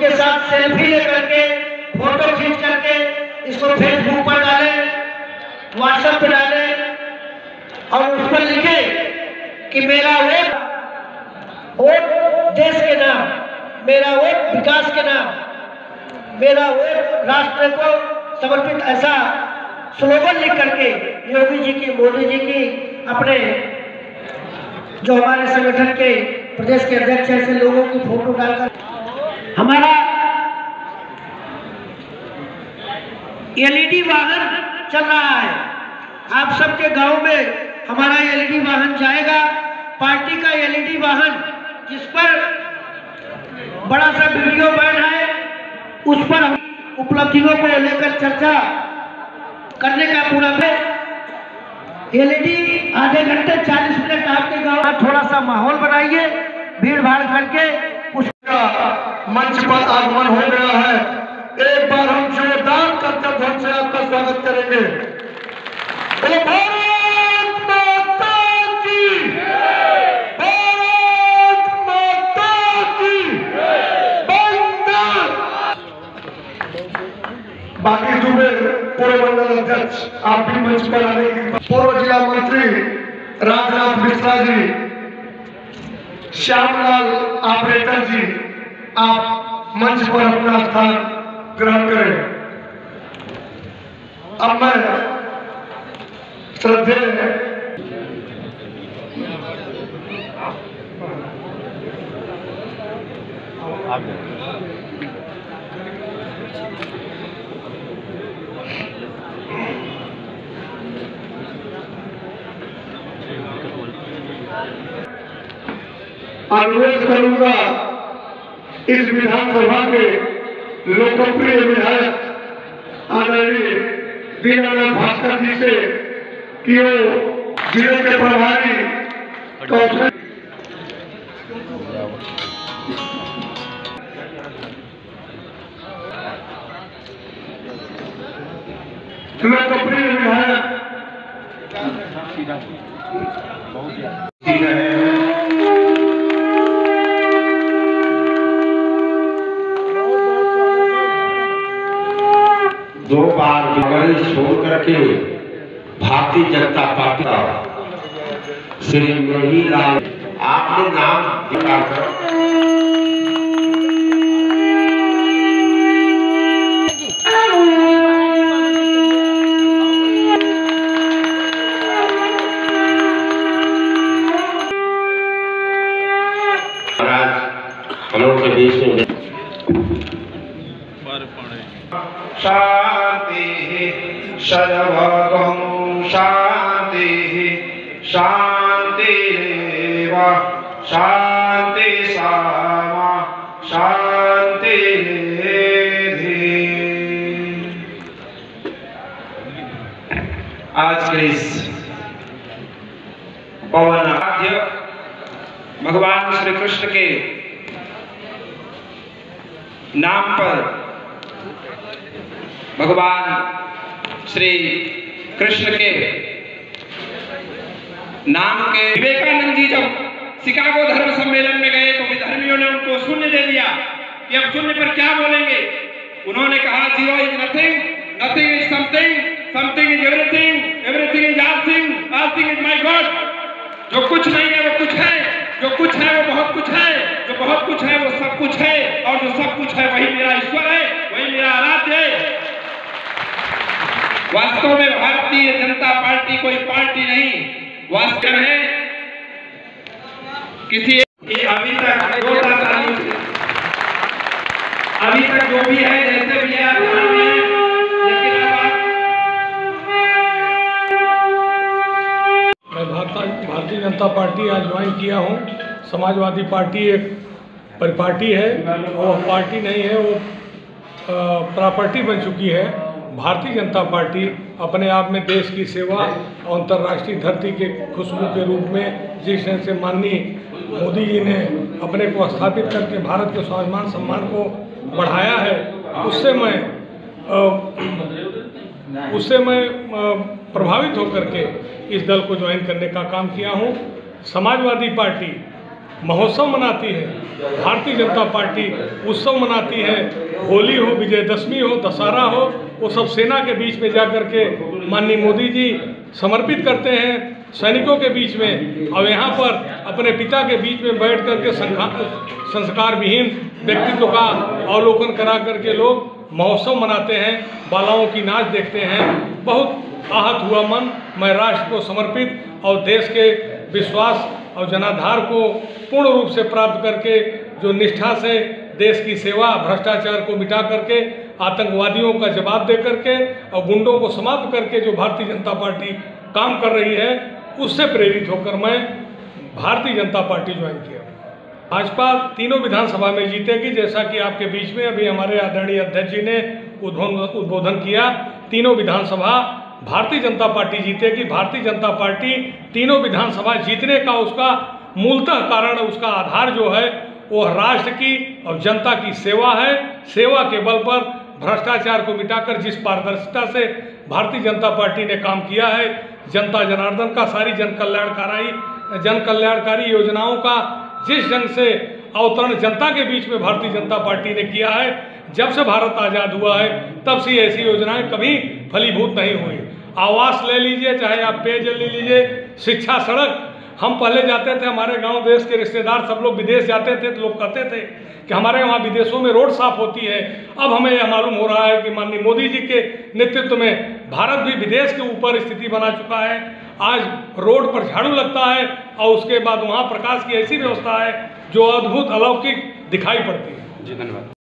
उनके साथ सेल्फी लेकर के, फोटो खींच करके इसको फेसबुक पर डाले, व्हाट्सएप पे डाले और उस पर लिखे कि मेरा वोट देश के नाम, मेरा वोट विकास के नाम, मेरा वोट राष्ट्र को समर्पित, ऐसा स्लोगन लिख करके योगी जी की, मोदी जी की, अपने जो हमारे संगठन के प्रदेश के अध्यक्ष ऐसे लोगों की फोटो डालकर हमारा एलईडी वाहन चल रहा है। आप सबके गांव में हमारा एलईडी वाहन जाएगा, पार्टी का एलईडी वाहन जिस पर बड़ा सा वीडियो बैन है, उस पर हम उपलब्धियों को लेकर चर्चा करने का पूरा एलईडी आधे घंटे 40 मिनट आपके गांव में थोड़ा सा माहौल बनाइए, भीड़ भाड़ करके उसका मंच पर आगमन हो गया है। एक बार हम जोरदार करते ध्वनि से आपका स्वागत करेंगे। भारत माता की, भारत माता की वंदे। बाकी दुबे पूर्व मंडल अध्यक्ष आप भी मंच पर आने की, पूर्व जिला मंत्री राजनाथ मिश्रा जी, श्यामलाल ऑपरेटर जी, आप मंच पर अपना स्थान ग्रहण करें। अब मैं श्रद्धेय अनुरोध करूंगा इस विधानसभा के लोकप्रिय विधायक आदरणीय दीनानाथ भास्कर जी से कि वो जिले के प्रभारी कौशल लोकप्रिय विधायक दो बार कांग्रेस छोड़ करके भारतीय जनता पार्टी का श्री मेहीलाल आपने नाम दिखाकर हम लोग के देश में शांति सर्वगं शांति शांतिरेव शांति सामा शांति आज के इस पवन आराध्य भगवान श्री कृष्ण के नाम पर भगवान श्री कृष्ण के नाम के विवेकानंद जी जब शिकागो धर्म सम्मेलन में गए तो विधर्मियों ने उनको शून्य दे दिया कि अब शून्य पर क्या बोलेंगे। उन्होंने कहा zero is nothing, nothing is something, something is everything, everything is all thing, all thing is my God. जो कुछ नहीं है वो कुछ है, जो कुछ है वो बहुत कुछ है, जो बहुत कुछ है वो सब कुछ है, और जो सब कुछ है वही मेरा ईश्वर है, वही मेरा आराध्य है। वास्तव में भारतीय जनता पार्टी कोई पार्टी नहीं, वास्तव में किसी अभी तक जो भी है जैसे भी है, लेकिन मैं भारतीय जनता पार्टी आज ज्वाइन किया हूँ। समाजवादी पार्टी एक परिपार्टी है, वो पार्टी नहीं है, वो प्रॉपर्टी बन चुकी है। भारतीय जनता पार्टी अपने आप में देश की सेवा और अंतर्राष्ट्रीय धरती के खुशबू के रूप में जिस ढंग से माननीय मोदी जी ने अपने को स्थापित करके भारत के स्वाभिमान सम्मान को बढ़ाया है, उससे मैं प्रभावित होकर के इस दल को ज्वाइन करने का काम किया हूँ। समाजवादी पार्टी महोत्सव मनाती है, भारतीय जनता पार्टी उत्सव मनाती है, होली हो, विजयदशमी हो, दशहरा हो, वो सब सेना के बीच में जा कर के माननीय मोदी जी समर्पित करते हैं सैनिकों के बीच में, और यहाँ पर अपने पिता के बीच में बैठ करके संस्कार विहीन व्यक्तित्व का अवलोकन करा करके लोग महोत्सव मनाते हैं, बालाओं की नाच देखते हैं। बहुत आहत हुआ मन, मैं राष्ट्र को समर्पित और देश के विश्वास और जनाधार को पूर्ण रूप से प्राप्त करके जो निष्ठा से देश की सेवा, भ्रष्टाचार को मिटा करके, आतंकवादियों का जवाब दे करके और गुंडों को समाप्त करके जो भारतीय जनता पार्टी काम कर रही है, उससे प्रेरित होकर मैं भारतीय जनता पार्टी ज्वाइन किया। भाजपा तीनों विधानसभा में जीतेगी, जैसा कि आपके बीच में अभी हमारे आदरणीय अध्यक्ष जी ने उद्बोधन किया। तीनों विधानसभा भारतीय जनता पार्टी जीतेगी। भारतीय जनता पार्टी तीनों विधानसभा जीतने का उसका मूलतः कारण, उसका आधार जो है वो राष्ट्र की और जनता की सेवा है। सेवा के बल पर भ्रष्टाचार को मिटाकर जिस पारदर्शिता से भारतीय जनता पार्टी ने काम किया है, जनता जनार्दन का सारी जन कल्याणकारी योजनाओं का जिस ढंग से अवतरण जनता के बीच में भारतीय जनता पार्टी ने किया है, जब से भारत आज़ाद हुआ है तब से ऐसी योजनाएं कभी फलीभूत नहीं हुई। आवास ले लीजिए, चाहे आप पेयजल ले लीजिए, शिक्षा, सड़क। हम पहले जाते थे, हमारे गांव देश के रिश्तेदार सब लोग विदेश जाते थे तो लोग कहते थे कि हमारे वहाँ विदेशों में रोड साफ होती है। अब हमें यह मालूम हो रहा है कि माननीय मोदी जी के नेतृत्व में भारत भी विदेश के ऊपर स्थिति बना चुका है। आज रोड पर झाड़ू लगता है और उसके बाद वहाँ प्रकाश की ऐसी व्यवस्था है जो अद्भुत अलौकिक दिखाई पड़ती है। जी धन्यवाद।